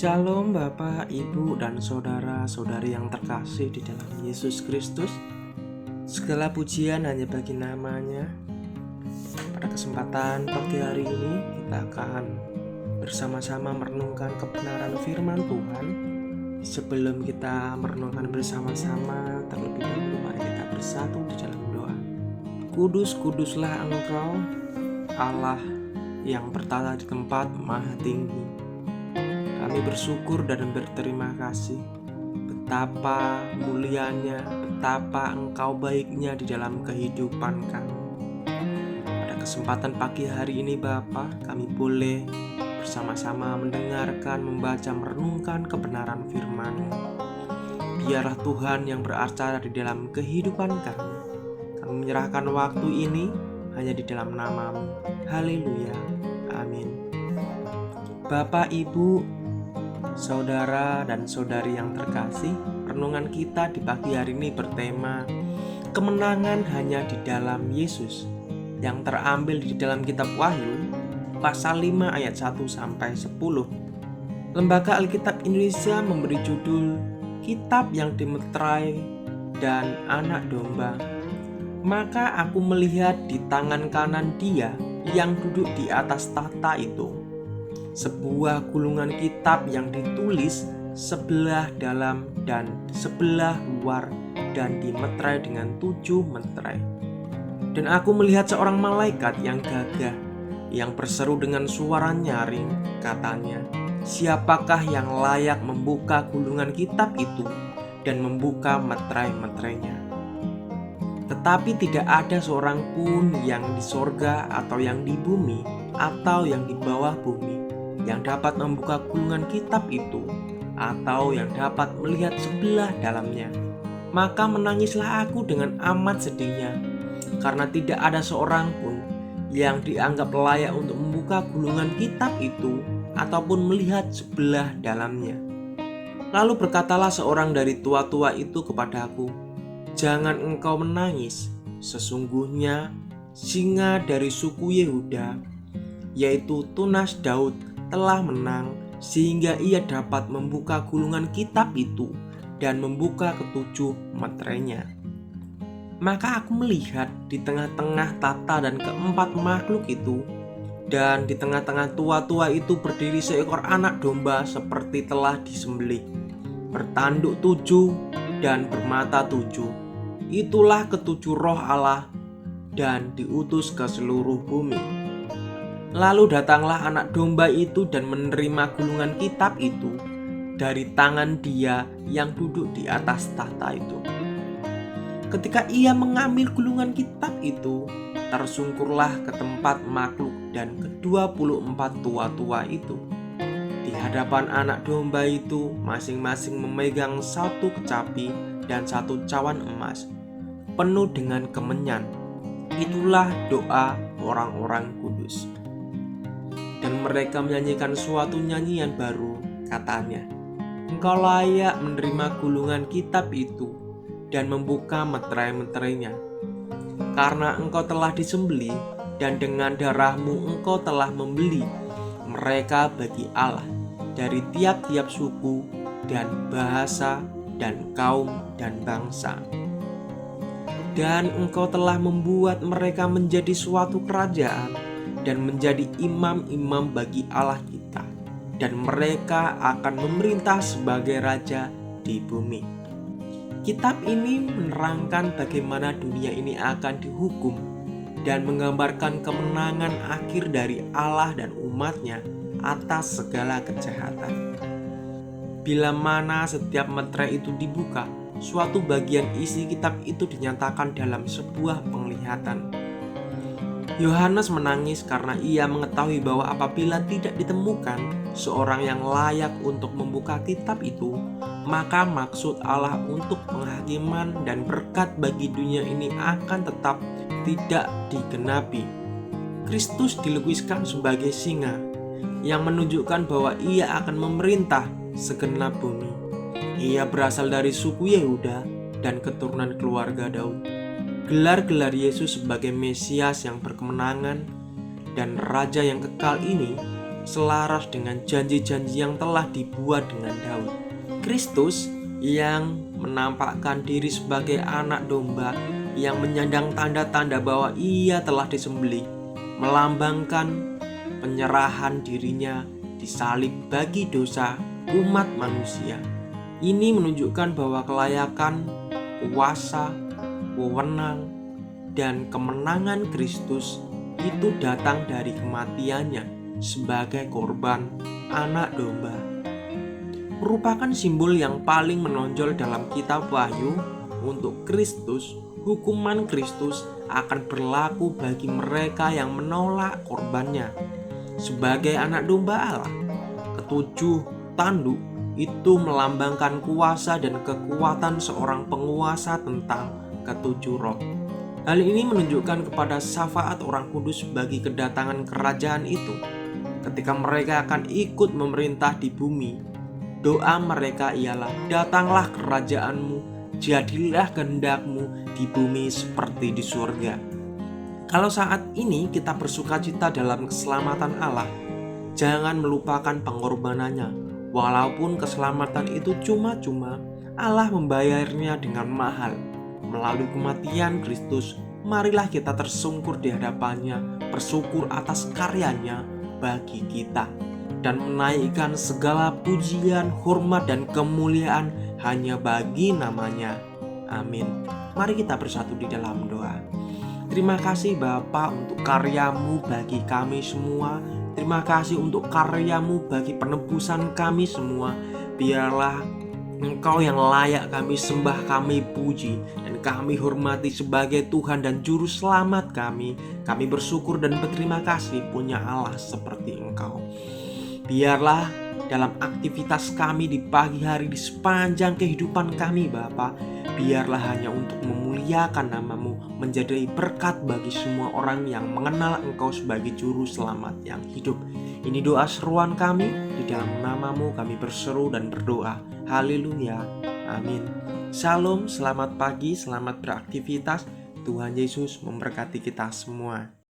Shalom Bapak, Ibu, dan saudara-saudari yang terkasih di dalam Yesus Kristus. Segala pujian hanya bagi namanya. Pada kesempatan pagi hari ini kita akan bersama-sama merenungkan kebenaran firman Tuhan. Sebelum kita merenungkan bersama-sama, terlebih dahulu mari kita bersatu di dalam doa. Kudus, kuduslah Engkau, Allah yang bertata di tempat maha tinggi. Kami bersyukur dan berterima kasih betapa mulianya, betapa Engkau baiknya di dalam kehidupan kami. Pada kesempatan pagi hari ini Bapa, kami boleh bersama-sama mendengarkan, membaca, merenungkan kebenaran firman-Mu. Biarlah Tuhan yang beracara di dalam kehidupan kami. Kami menyerahkan waktu ini hanya di dalam nama-Mu. Haleluya. Amin. Bapak, Ibu, saudara dan saudari yang terkasih, renungan kita di pagi hari ini bertema kemenangan hanya di dalam Yesus, yang terambil di dalam kitab Wahyu pasal 5 ayat 1-10. Lembaga Alkitab Indonesia memberi judul Kitab yang Dimeterai dan Anak Domba. Maka aku melihat di tangan kanan Dia yang duduk di atas tahta itu sebuah gulungan kitab yang ditulis sebelah dalam dan sebelah luar dan dimeterai dengan 7 meterai. Dan aku melihat seorang malaikat yang gagah yang berseru dengan suara nyaring, katanya, "Siapakah yang layak membuka gulungan kitab itu dan membuka meterai-meterainya?" Tetapi tidak ada seorang pun yang di sorga atau yang di bumi atau yang di bawah bumi yang dapat membuka gulungan kitab itu atau yang dapat melihat sebelah dalamnya. Maka menangislah aku dengan amat sedihnya, karena tidak ada seorang pun yang dianggap layak untuk membuka gulungan kitab itu ataupun melihat sebelah dalamnya. Lalu berkatalah seorang dari tua-tua itu kepadaku, "Jangan engkau menangis, sesungguhnya singa dari suku Yehuda, yaitu tunas Daud, telah menang sehingga ia dapat membuka gulungan kitab itu dan membuka ketujuh meterainya." Maka aku melihat di tengah-tengah tahta dan keempat makhluk itu, dan di tengah-tengah tua-tua itu berdiri seekor anak domba seperti telah disembelih, bertanduk 7 dan bermata 7. Itulah ketujuh roh Allah dan diutus ke seluruh bumi. Lalu datanglah anak domba itu dan menerima gulungan kitab itu dari tangan Dia yang duduk di atas tahta itu. Ketika ia mengambil gulungan kitab itu, tersungkurlah ke tempat makhluk dan ke-24 tua-tua itu. Di hadapan anak domba itu masing-masing memegang satu kecapi dan satu cawan emas, penuh dengan kemenyan. Itulah doa orang-orang kudus. Dan mereka menyanyikan suatu nyanyian baru, katanya, "Engkau layak menerima gulungan kitab itu dan membuka meterai-meterainya, karena engkau telah disembelih dan dengan darahmu engkau telah membeli mereka bagi Allah dari tiap-tiap suku dan bahasa dan kaum dan bangsa. Dan engkau telah membuat mereka menjadi suatu kerajaan dan menjadi imam-imam bagi Allah kita, dan mereka akan memerintah sebagai raja di bumi." Kitab ini menerangkan bagaimana dunia ini akan dihukum dan menggambarkan kemenangan akhir dari Allah dan umatnya atas segala kejahatan. Bila mana setiap meterai itu dibuka, suatu bagian isi kitab itu dinyatakan dalam sebuah penglihatan. Yohanes menangis karena ia mengetahui bahwa apabila tidak ditemukan seorang yang layak untuk membuka kitab itu, maka maksud Allah untuk penghakiman dan berkat bagi dunia ini akan tetap tidak digenapi. Kristus dilukiskan sebagai singa yang menunjukkan bahwa ia akan memerintah segenap bumi. Ia berasal dari suku Yehuda dan keturunan keluarga Daud. Gelar-gelar Yesus sebagai Mesias yang berkemenangan dan Raja yang kekal ini selaras dengan janji-janji yang telah dibuat dengan Daud. Kristus yang menampakkan diri sebagai anak domba yang menyandang tanda-tanda bahwa ia telah disembelih, melambangkan penyerahan dirinya disalib bagi dosa umat manusia. Ini menunjukkan bahwa kelayakan, kuasa, wewenang, dan kemenangan Kristus itu datang dari kematiannya sebagai korban anak domba. Merupakan simbol yang paling menonjol dalam kitab Wahyu. Untuk Kristus, hukuman Kristus akan berlaku bagi mereka yang menolak korbannya. Sebagai anak domba Allah, ketujuh tanduk itu melambangkan kuasa dan kekuatan seorang penguasa tentang ketujuh roh. Hal ini menunjukkan kepada syafaat orang kudus bagi kedatangan kerajaan itu. Ketika mereka akan ikut memerintah di bumi, doa mereka ialah, datanglah kerajaanmu, jadilah kehendakmu di bumi seperti di surga. Kalau saat ini kita bersukacita dalam keselamatan Allah, jangan melupakan pengorbanannya. Walaupun keselamatan itu cuma-cuma, Allah membayarnya dengan mahal. Melalui kematian Kristus, marilah kita tersungkur di hadapannya, bersyukur atas karyanya bagi kita, dan menaikkan segala pujian, hormat, dan kemuliaan hanya bagi namanya. Amin. Mari kita bersatu di dalam doa. Terima kasih Bapa untuk karyamu bagi kami semua. Terima kasih untuk karyamu bagi penebusan kami semua. Biarlah Engkau yang layak kami sembah, kami puji, dan kami hormati sebagai Tuhan dan Juru Selamat kami. Kami bersyukur dan berterima kasih punya Allah seperti Engkau. Biarlah dalam aktivitas kami di pagi hari, di sepanjang kehidupan kami Bapa, biarlah hanya untuk memuliakan nama-Mu, menjadi berkat bagi semua orang yang mengenal Engkau sebagai Juru Selamat yang hidup. Ini doa seruan kami, di dalam nama-Mu kami berseru dan berdoa. Haleluya, amin. Shalom, selamat pagi, selamat beraktivitas. Tuhan Yesus memberkati kita semua.